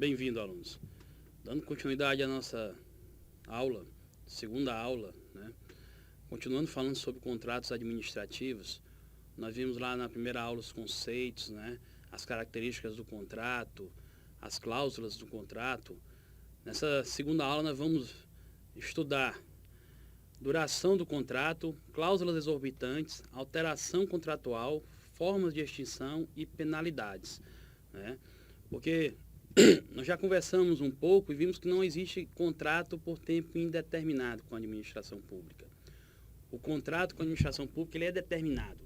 Bem-vindo, alunos. Dando continuidade à nossa aula, segunda aula, né? Continuando falando sobre contratos administrativos, nós vimos lá na primeira aula os conceitos, né? As características do contrato, as cláusulas do contrato. Nessa segunda aula nós vamos estudar duração do contrato, cláusulas exorbitantes, alteração contratual, formas de extinção e penalidades, né? Porque nós já conversamos um pouco e vimos que não existe contrato por tempo indeterminado com a administração pública. O contrato com a administração pública ele é determinado.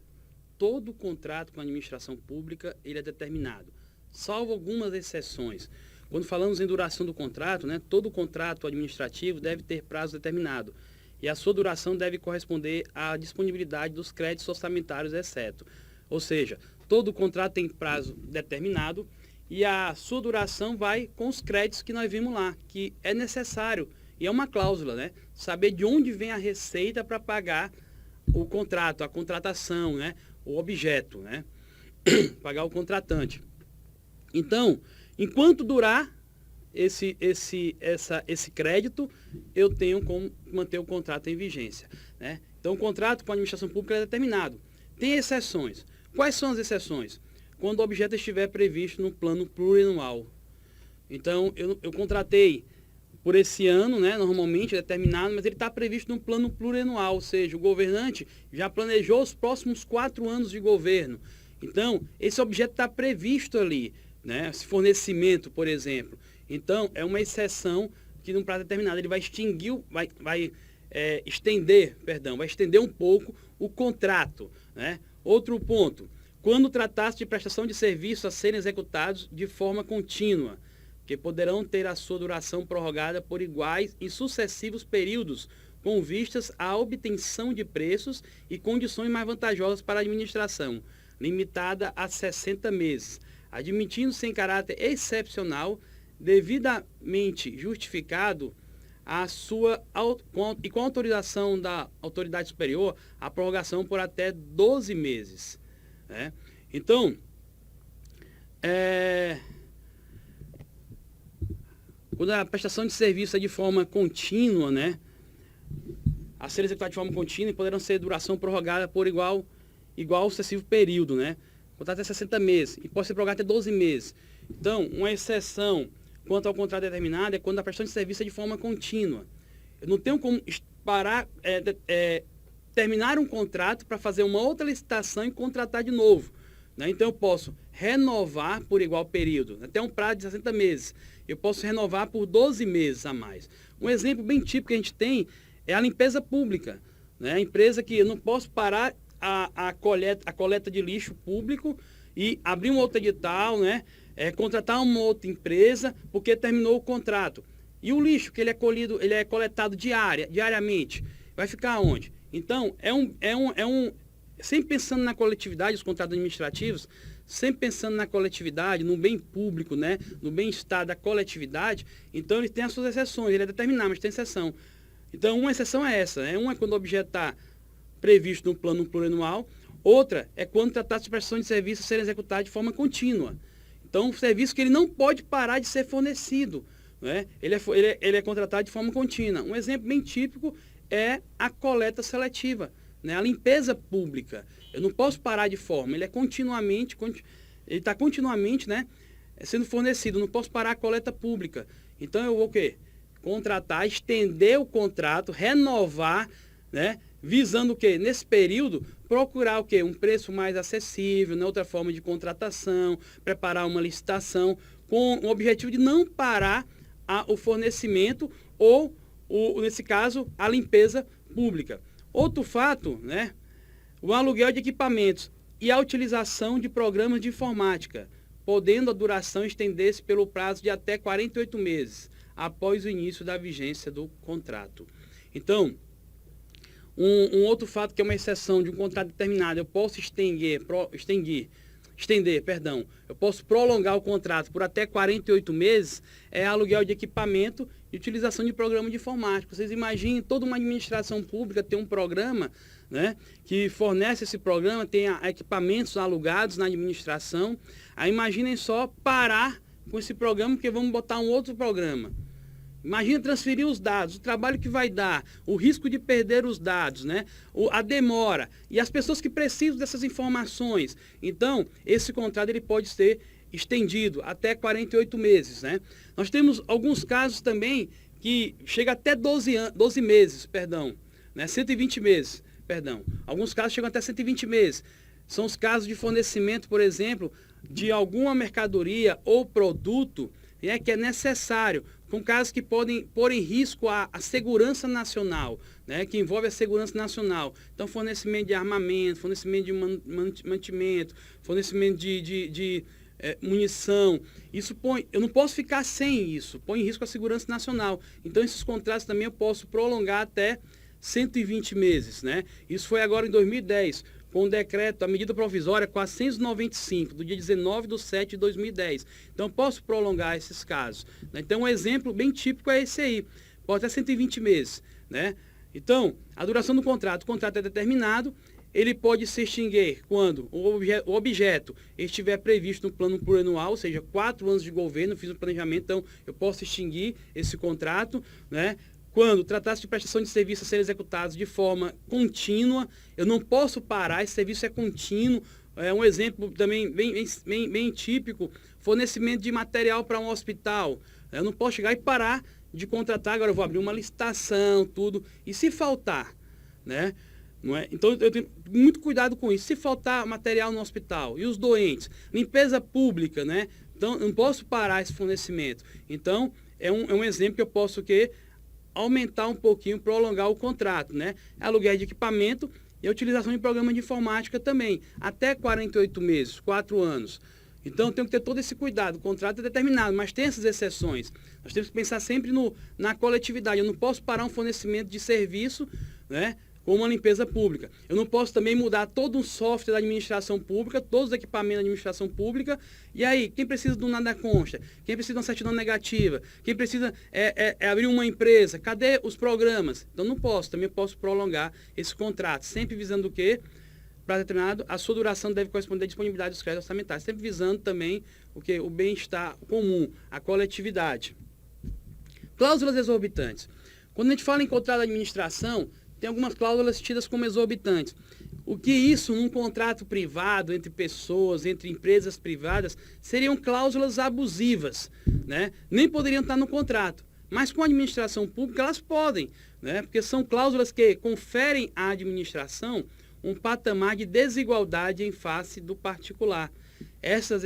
Todo contrato com a administração pública ele é determinado, salvo algumas exceções. Quando falamos em duração do contrato, né, todo contrato administrativo deve ter prazo determinado e a sua duração deve corresponder à disponibilidade dos créditos orçamentários, exceto. Ou seja, todo contrato tem prazo determinado e a sua duração vai com os créditos que nós vimos lá, que é necessário, e é uma cláusula, né? Saber de onde vem a receita para pagar o contrato, a contratação, né? O objeto, né? Pagar o contratante. Então, enquanto durar esse crédito, eu tenho como manter o contrato em vigência, né? Então, o contrato com a administração pública é determinado. Tem exceções. Quais são as exceções? Quando o objeto estiver previsto no plano plurianual. Então, eu contratei por esse ano, né, normalmente é determinado, mas ele está previsto no plano plurianual, ou seja, o governante já planejou os próximos 4 anos de governo. Então, esse objeto está previsto ali, né, esse fornecimento, por exemplo. Então, é uma exceção que num prazo determinado ele vai vai estender um pouco o contrato, né? Outro ponto. Quando tratasse de prestação de serviços a serem executados de forma contínua, que poderão ter a sua duração prorrogada por iguais e sucessivos períodos, com vistas à obtenção de preços e condições mais vantajosas para a administração, limitada a 60 meses, admitindo-se em caráter excepcional, devidamente justificado, e com autorização da autoridade superior, a prorrogação por até 12 meses. Né? Então, quando a prestação de serviço é de forma contínua, né, a ser executada de forma contínua, poderão ser duração prorrogada por igual sucessivo período, né? O contrato é 60 meses e pode ser prorrogado até 12 meses. Então, uma exceção quanto ao contrato determinado é quando a prestação de serviço é de forma contínua. Eu não tenho como terminar um contrato para fazer uma outra licitação e contratar de novo, né? Então eu posso renovar por igual período, até um prazo de 60 meses. Eu posso renovar por 12 meses a mais. Um exemplo bem típico que a gente tem é a limpeza pública, né? A empresa que eu não posso parar a coleta de lixo público e abrir um outro edital, né? Contratar uma outra empresa porque terminou o contrato. E o lixo que ele é coletado diariamente, vai ficar onde? Então, sempre pensando na coletividade, os contratos administrativos, sempre pensando na coletividade, no bem público, né? No bem-estar da coletividade, então ele tem as suas exceções, ele é determinado, mas tem exceção. Então, uma exceção é essa, né? Uma é quando o objeto está previsto no plano plurianual, outra é quando trata-se de prestação de serviço a ser executado de forma contínua. Então, um serviço que ele não pode parar de ser fornecido, né? Ele é contratado de forma contínua. Um exemplo bem típico é a coleta seletiva, né? A limpeza pública. Eu não posso parar de forma, ele está continuamente, né, sendo fornecido, eu não posso parar a coleta pública. Então eu vou o quê? Contratar, estender o contrato, renovar, né, visando o quê? Nesse período, procurar o quê? Um preço mais acessível, né, outra forma de contratação, preparar uma licitação, com o objetivo de não parar o fornecimento ou nesse caso, a limpeza pública. Outro fato, né, o aluguel de equipamentos e a utilização de programas de informática, podendo a duração estender-se pelo prazo de até 48 meses, após o início da vigência do contrato. Então, um outro fato que é uma exceção de um contrato determinado, eu posso eu posso prolongar o contrato por até 48 meses, é aluguel de equipamento e utilização de programa de informática. Vocês imaginem toda uma administração pública ter um programa, né, que fornece esse programa, tem equipamentos alugados na administração. Aí imaginem só parar com esse programa, porque vamos botar um outro programa. Imagina transferir os dados, o trabalho que vai dar, o risco de perder os dados, né? A demora e as pessoas que precisam dessas informações. Então, esse contrato ele pode ser estendido até 48 meses, né? Nós temos alguns casos também que chega até 12 meses, né? 120 meses, Alguns casos chegam até 120 meses. São os casos de fornecimento, por exemplo, de alguma mercadoria ou produto, né, que é necessário, com casos que podem pôr em risco a segurança nacional, né, que envolve a segurança nacional. Então, fornecimento de armamento, fornecimento de mantimento, fornecimento de munição. Eu não posso ficar sem isso, põe em risco a segurança nacional. Então, esses contratos também eu posso prolongar até 120 meses. Né? Isso foi agora em 2010. Com o decreto, a medida provisória 495, do dia 19/7/2010. Então, posso prolongar esses casos. Né? Então, um exemplo bem típico é esse aí. Pode até 120 meses. Né? Então, a duração do contrato. O contrato é determinado, ele pode se extinguir quando o objeto estiver previsto no plano plurianual, ou seja, 4 anos de governo, fiz um planejamento, então eu posso extinguir esse contrato, né? Quando tratasse de prestação de serviços a serem executados de forma contínua, eu não posso parar, esse serviço é contínuo. É um exemplo também bem típico, fornecimento de material para um hospital. Eu não posso chegar e parar de contratar, agora eu vou abrir uma licitação, tudo, e se faltar, né? Não é? Então eu tenho muito cuidado com isso. Se faltar material no hospital, e os doentes, limpeza pública, né? Então eu não posso parar esse fornecimento. Então é um exemplo que eu posso aumentar um pouquinho, prolongar o contrato, né? Aluguel de equipamento e a utilização de programa de informática também, até 48 meses, 4 anos. Então, tem que ter todo esse cuidado. O contrato é determinado, mas tem essas exceções. Nós temos que pensar sempre na coletividade. Eu não posso parar um fornecimento de serviço, né, como uma limpeza pública. Eu não posso também mudar todo um software da administração pública, todos os equipamentos da administração pública. E aí, quem precisa do nada consta? Quem precisa de uma certidão negativa? Quem precisa abrir uma empresa? Cadê os programas? Então, não posso. Também posso prolongar esse contrato. Sempre visando o quê? Para determinado, a sua duração deve corresponder à disponibilidade dos créditos orçamentários. Sempre visando também o bem-estar comum, a coletividade. Cláusulas exorbitantes. Quando a gente fala em contrato de administração, tem algumas cláusulas tidas como exorbitantes. O que isso, num contrato privado, entre pessoas, entre empresas privadas, seriam cláusulas abusivas, né? Nem poderiam estar no contrato. Mas com a administração pública, elas podem, né? Porque são cláusulas que conferem à administração um patamar de desigualdade em face do particular. Estas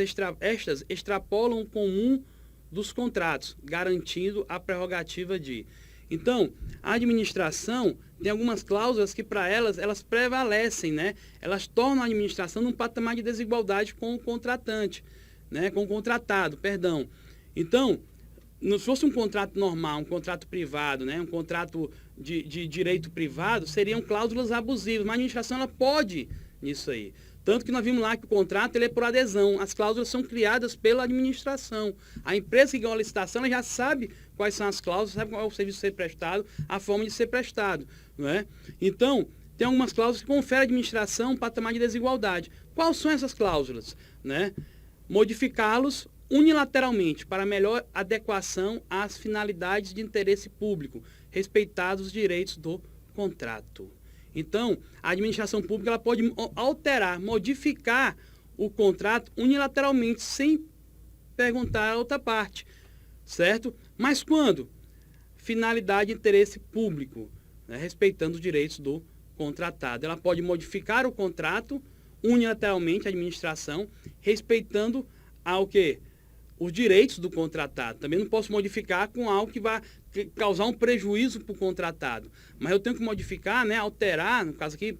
extrapolam o comum dos contratos, garantindo a prerrogativa de... Então, a administração tem algumas cláusulas que, para elas prevalecem, né? Elas tornam a administração num patamar de desigualdade com o contratante, né? Com o contratado, perdão. Então, se fosse um contrato normal, um contrato privado, né? Um contrato de direito privado, seriam cláusulas abusivas. Mas a administração ela pode nisso aí. Tanto que nós vimos lá que o contrato ele é por adesão. As cláusulas são criadas pela administração. A empresa que ganhou a licitação ela já sabe quais são as cláusulas, sabe qual é o serviço a ser prestado, a forma de ser prestado. Não é? Então, tem algumas cláusulas que conferem à administração um patamar de desigualdade. Quais são essas cláusulas? Né? Modificá-los unilateralmente para melhor adequação às finalidades de interesse público, respeitados os direitos do contrato. Então, a administração pública ela pode alterar, modificar o contrato unilateralmente, sem perguntar a outra parte, certo? Mas quando? Finalidade de interesse público, né, respeitando os direitos do contratado. Ela pode modificar o contrato unilateralmente, a administração, respeitando ao quê? Os direitos do contratado. Também não posso modificar com algo que vai causar um prejuízo para o contratado. Mas eu tenho que modificar, né, alterar, no caso aqui,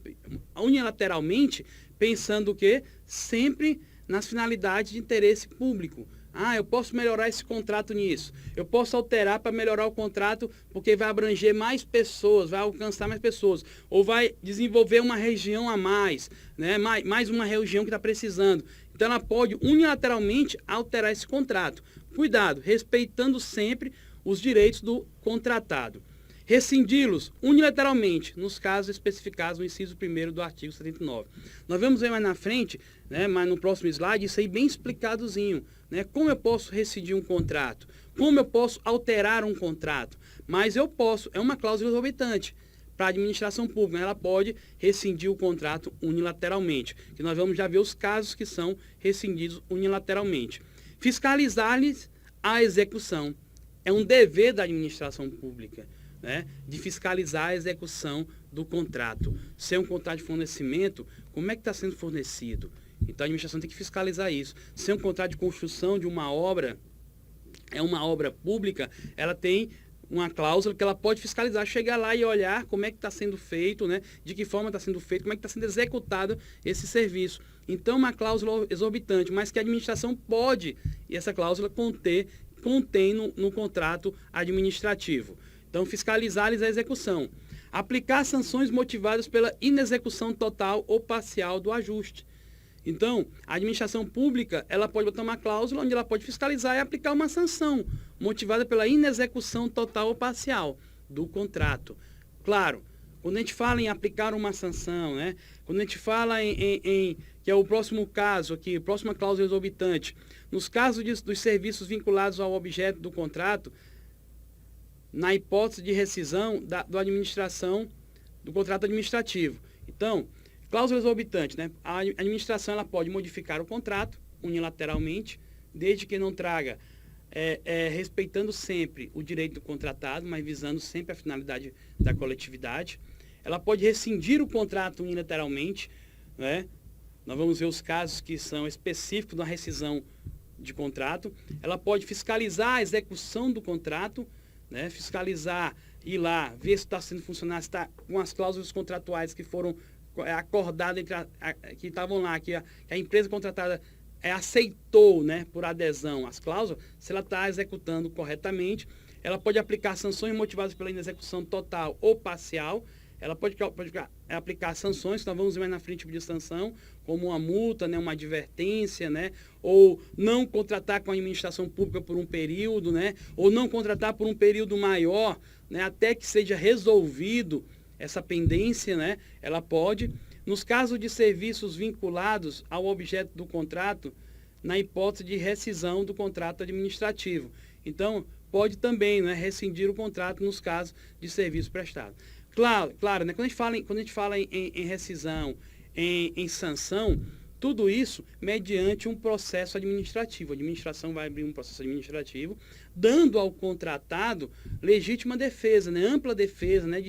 unilateralmente, pensando o quê? Sempre nas finalidades de interesse público. Ah, eu posso melhorar esse contrato nisso. Eu posso alterar para melhorar o contrato porque vai abranger mais pessoas, vai alcançar mais pessoas. Ou vai desenvolver uma região a mais, né? Mais uma região que está precisando. Então ela pode unilateralmente alterar esse contrato. Cuidado, respeitando sempre os direitos do contratado. rescindi-los unilateralmente, nos casos especificados no inciso 1º do artigo 79. Nós vamos ver mais na frente, né, mas no próximo slide, isso aí bem explicadozinho, né, como eu posso rescindir um contrato, como eu posso alterar um contrato, mas eu posso, é uma cláusula exorbitante para a administração pública, ela pode rescindir o contrato unilateralmente, que nós vamos já ver os casos que são rescindidos unilateralmente. Fiscalizar-lhes a execução. É um dever da administração pública, né, de fiscalizar a execução do contrato. Se é um contrato de fornecimento, como é que está sendo fornecido? Então a administração tem que fiscalizar isso. Se é um contrato de construção de uma obra, é uma obra pública, ela tem uma cláusula que ela pode fiscalizar, chegar lá e olhar como é que está sendo feito, né, de que forma está sendo feito, como é que está sendo executado esse serviço. Então, uma cláusula exorbitante, mas que a administração pode, e essa cláusula contém no contrato administrativo. Então, fiscalizar-lhes a execução. Aplicar sanções motivadas pela inexecução total ou parcial do ajuste. Então, a administração pública, ela pode botar uma cláusula onde ela pode fiscalizar e aplicar uma sanção motivada pela inexecução total ou parcial do contrato. Claro, quando a gente fala em aplicar uma sanção, né? Quando a gente fala que é o próximo caso aqui, próxima cláusula exorbitante, nos casos dos serviços vinculados ao objeto do contrato, na hipótese de rescisão do contrato administrativo. Então, cláusula exorbitante, né? A administração ela pode modificar o contrato unilateralmente, desde que não traga, respeitando sempre o direito do contratado, mas visando sempre a finalidade da coletividade. Ela pode rescindir o contrato unilateralmente, né? Nós vamos ver os casos que são específicos da rescisão de contrato. Ela pode fiscalizar a execução do contrato, né? Fiscalizar, ir lá, ver se está sendo funcionar, se está com as cláusulas contratuais que foram acordadas que estavam lá, que a empresa contratada aceitou, né, por adesão às cláusulas, se ela está executando corretamente. Ela pode aplicar sanções motivadas pela inexecução total ou parcial. Ela pode aplicar sanções, que nós vamos ver mais na frente tipo de sanção, como uma multa, né, uma advertência, né, ou não contratar com a administração pública por um período, né, ou não contratar por um período maior, né, até que seja resolvido essa pendência, né, ela pode. Nos casos de serviços vinculados ao objeto do contrato, na hipótese de rescisão do contrato administrativo. Então, pode também, né, rescindir o contrato nos casos de serviço prestado. Claro, né, quando a gente fala em rescisão, em sanção, tudo isso mediante um processo administrativo. A administração vai abrir um processo administrativo, dando ao contratado legítima defesa, né, ampla defesa, né,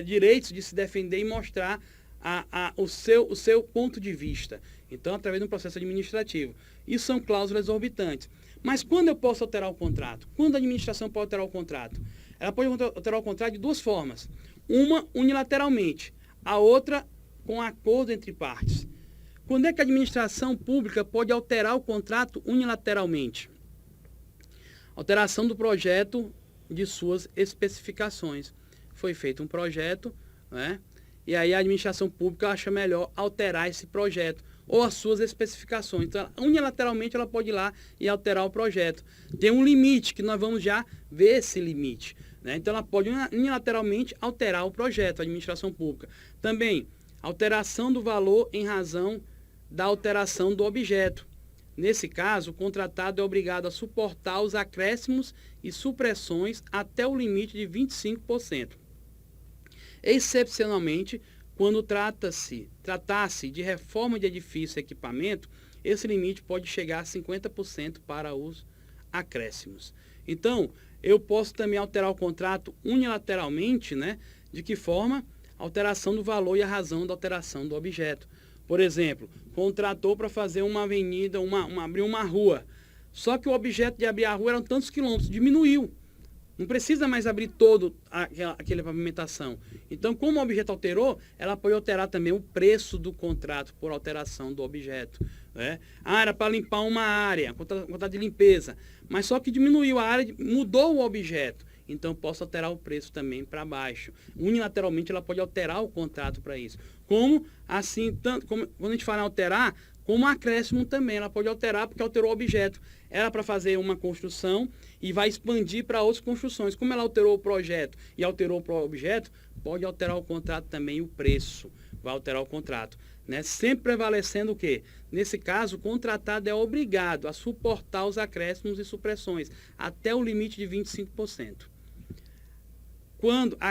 direitos de se defender e mostrar o seu ponto de vista. Então, através de um processo administrativo. Isso são cláusulas exorbitantes. Mas quando eu posso alterar o contrato? Quando a administração pode alterar o contrato? Ela pode alterar o contrato de duas formas. Uma, unilateralmente. A outra, com acordo entre partes. Quando é que a administração pública pode alterar o contrato unilateralmente? Alteração do projeto de suas especificações. Foi feito um projeto, né? E aí a administração pública acha melhor alterar esse projeto ou as suas especificações. Então, unilateralmente, ela pode ir lá e alterar o projeto. Tem um limite, que nós vamos já ver esse limite, né? Então, ela pode unilateralmente alterar o projeto, a administração pública. Também, alteração do valor em razão da alteração do objeto. Nesse caso, o contratado é obrigado a suportar os acréscimos e supressões até o limite de 25%. Excepcionalmente, quando tratasse de reforma de edifício e equipamento, esse limite pode chegar a 50% para os acréscimos. Então, eu posso também alterar o contrato unilateralmente, né? De que forma? Alteração do valor e a razão da alteração do objeto. Por exemplo, contratou para fazer uma avenida, abrir uma rua. Só que o objeto de abrir a rua eram tantos quilômetros, diminuiu. Não precisa mais abrir todo aquela pavimentação. Então, como o objeto alterou, ela pode alterar também o preço do contrato por alteração do objeto, né? Era para limpar uma área, contrato de limpeza. Mas só que diminuiu a área, mudou o objeto. Então, posso alterar o preço também para baixo. Unilateralmente, ela pode alterar o contrato para isso. Como, assim, quando a gente fala em alterar, Como acréscimo também, ela pode alterar porque alterou o objeto. Era para fazer uma construção e vai expandir para outras construções. Como ela alterou o projeto e alterou o objeto, pode alterar o contrato também e o preço. Vai alterar o contrato. Né? Sempre prevalecendo o quê? Nesse caso, o contratado é obrigado a suportar os acréscimos e supressões até o limite de 25%.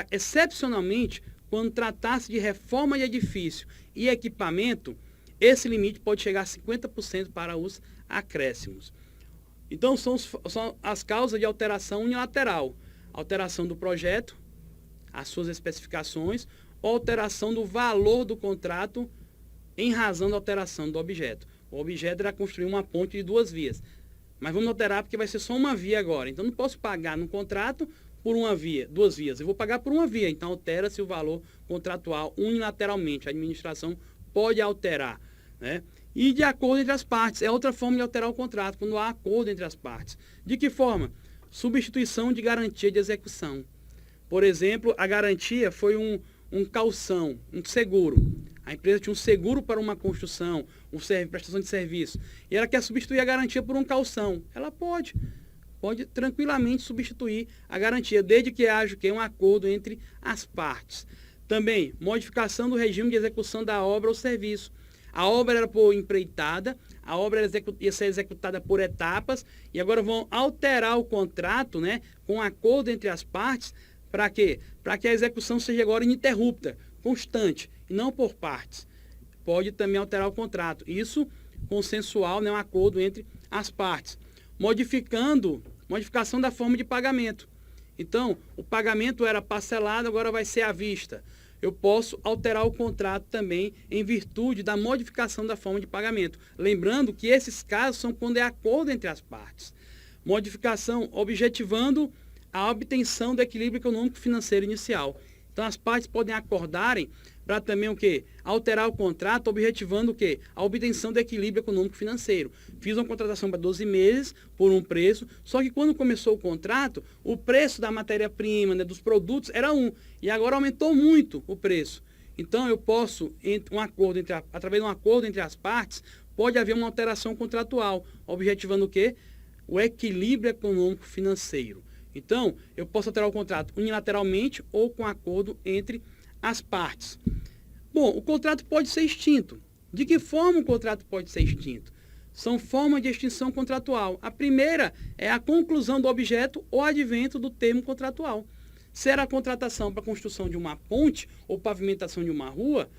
Excepcionalmente, quando tratar-se de reforma de edifício e equipamento, esse limite pode chegar a 50% para os acréscimos. Então, são as causas de alteração unilateral. Alteração do projeto, as suas especificações, ou alteração do valor do contrato em razão da alteração do objeto. O objeto era construir uma ponte de 2 vias. Mas vamos alterar porque vai ser só uma via agora. Então, não posso pagar no contrato por 2 vias. Eu vou pagar por uma via. Então, altera-se o valor contratual unilateralmente. A administração pode alterar. Né? E de acordo entre as partes. É outra forma de alterar o contrato, quando há acordo entre as partes. De que forma? Substituição de garantia de execução. Por exemplo, a garantia foi um calção, um seguro. A empresa tinha um seguro para uma construção, prestação de serviço. E ela quer substituir a garantia por um calção. Ela pode tranquilamente substituir a garantia, desde que haja um acordo entre as partes. Também, modificação do regime de execução da obra ou serviço. A obra era por empreitada, a obra ia ser executada por etapas, e agora vão alterar o contrato, né, com um acordo entre as partes, para quê? Para que a execução seja agora ininterrupta, constante, e não por partes. Pode também alterar o contrato. Isso consensual, né, um acordo entre as partes. Modificação da forma de pagamento. Então, o pagamento era parcelado, agora vai ser à vista. Eu posso alterar o contrato também em virtude da modificação da forma de pagamento. Lembrando que esses casos são quando é acordo entre as partes. Modificação objetivando a obtenção do equilíbrio econômico financeiro inicial. Então, as partes podem acordarem para também o quê? Alterar o contrato, objetivando o quê? A obtenção do equilíbrio econômico financeiro. Fiz uma contratação para 12 meses por um preço, só que quando começou o contrato, o preço da matéria-prima, né, dos produtos era e agora aumentou muito o preço. Então, eu posso, através de um acordo entre as partes, pode haver uma alteração contratual, objetivando o quê? O equilíbrio econômico financeiro. Então, eu posso alterar o contrato unilateralmente ou com acordo entre as partes. Bom, o contrato pode ser extinto. De que forma o contrato pode ser extinto? São formas de extinção contratual. A primeira é a conclusão do objeto ou advento do termo contratual. Se era a contratação para a construção de uma ponte ou pavimentação de uma rua,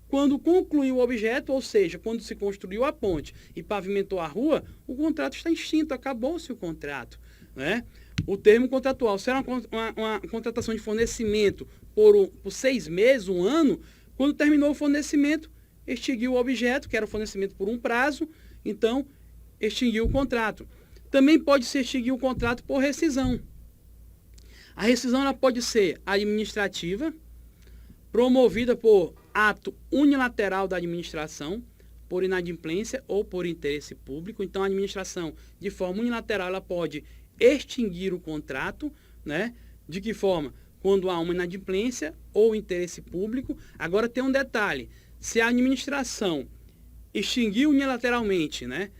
quando concluiu o objeto, ou seja, quando se construiu a ponte e pavimentou a rua, o contrato está extinto, acabou-se o contrato. Né? O termo contratual, se era uma contratação de fornecimento por 6 meses, 1 ano, quando terminou o fornecimento, extinguiu o objeto, que era o fornecimento por um prazo, então extinguiu o contrato. Também pode se extinguir o contrato por rescisão. A rescisão ela pode ser administrativa, promovida por ato unilateral da administração, por inadimplência ou por interesse público. Então, a administração, de forma unilateral, ela pode extinguir o contrato, né? De que forma? Quando há uma inadimplência ou interesse público. Agora tem um detalhe, se a administração extinguiu unilateralmente, né,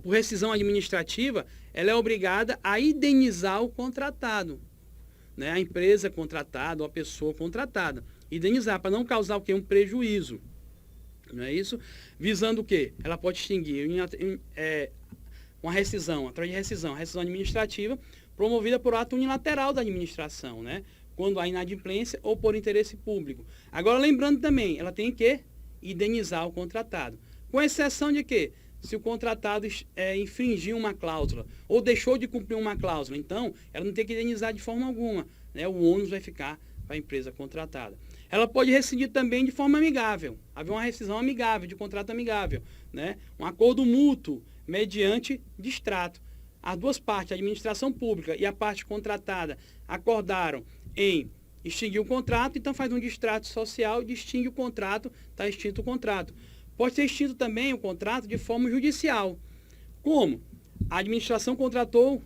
por rescisão administrativa, ela é obrigada a indenizar o contratado, né, a empresa contratada ou a pessoa contratada. Indenizar, para não causar o quê? Um prejuízo. Não é isso? Visando o quê? Ela pode extinguir uma rescisão, através de rescisão administrativa, promovida por ato unilateral da administração, né? Quando há inadimplência ou por interesse público. Agora, lembrando também, ela tem que indenizar o contratado. Com exceção de que, se o contratado infringiu uma cláusula ou deixou de cumprir uma cláusula, então, ela não tem que indenizar de forma alguma, né? O ônus vai ficar para a empresa contratada. Ela pode rescindir também de forma amigável. Haver uma rescisão amigável, de contrato amigável, né? Um acordo mútuo, mediante distrato. As duas partes, a administração pública e a parte contratada, acordaram em extinguir o contrato, então faz um distrato social, extingue o contrato, está extinto o contrato. Pode ser extinto também o contrato de forma judicial. Como? A administração contratou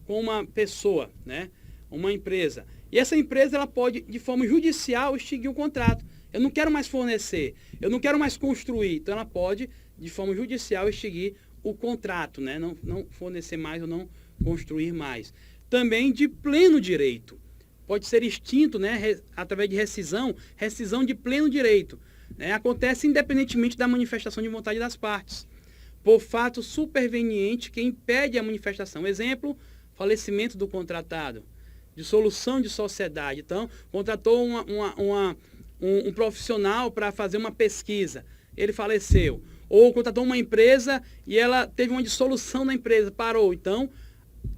com uma pessoa, né? Uma empresa. E essa empresa ela pode, de forma judicial, extinguir o contrato. eu não quero mais fornecer, eu não quero mais construir. Então ela pode, de forma judicial, extinguir o contrato, né? Não fornecer mais ou não construir mais. Também de pleno direito. Pode ser extinto, né, através de rescisão de pleno direito. Né? Acontece independentemente da manifestação de vontade das partes, por fato superveniente que impede a manifestação. Exemplo, falecimento do contratado, dissolução de sociedade. Então, contratou um profissional para fazer uma pesquisa, ele faleceu. Ou contratou uma empresa e ela teve uma dissolução da empresa, parou. Então,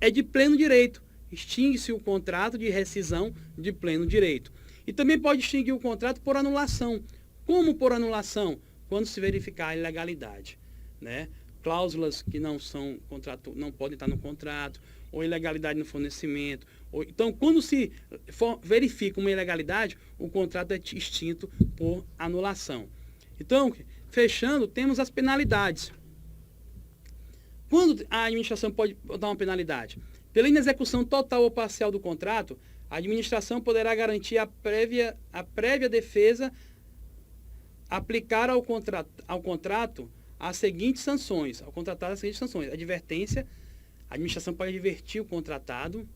é de pleno direito. Extingue-se o contrato de rescisão de pleno direito. E também pode extinguir o contrato por anulação. Como por anulação? Quando se verificar a ilegalidade, né? Cláusulas que não podem estar no contrato, ou ilegalidade no fornecimento. Então, quando se verifica uma ilegalidade, o contrato é extinto por anulação. Então, fechando, temos as penalidades. Quando a administração pode dar uma penalidade? Pela inexecução total ou parcial do contrato, a administração poderá garantir a prévia defesa, aplicar ao contrato as seguintes sanções. Ao contratado, as seguintes sanções. Advertência, a administração pode advertir o contratado.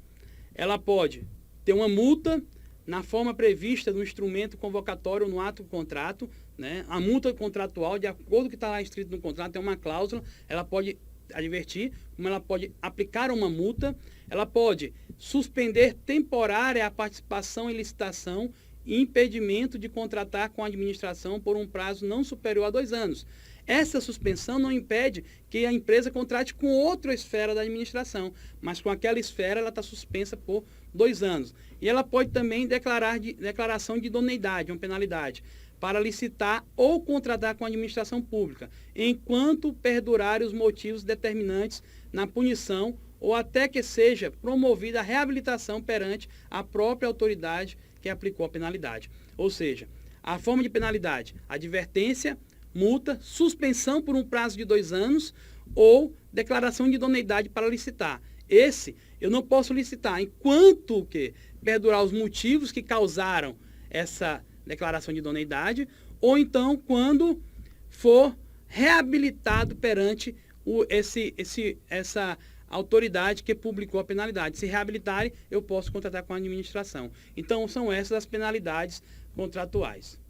Ela pode ter uma multa na forma prevista no instrumento convocatório no ato do contrato, né? A multa contratual, de acordo com o que está lá escrito no contrato, tem uma cláusula, ela pode advertir, como ela pode aplicar uma multa, ela pode suspender temporária a participação em licitação e impedimento de contratar com a administração por um prazo não superior a 2 anos. Essa suspensão não impede que a empresa contrate com outra esfera da administração, mas com aquela esfera ela está suspensa por 2 anos. E ela pode também declaração de idoneidade, uma penalidade, para licitar ou contratar com a administração pública, enquanto perdurarem os motivos determinantes na punição ou até que seja promovida a reabilitação perante a própria autoridade que aplicou a penalidade. Ou seja, a forma de penalidade, advertência, multa, suspensão por um prazo de 2 anos ou declaração de idoneidade para licitar. Esse eu não posso licitar enquanto que perdurar os motivos que causaram essa declaração de idoneidade, ou então quando for reabilitado perante essa autoridade que publicou a penalidade. Se reabilitarem, eu posso contratar com a administração. Então, são essas as penalidades contratuais.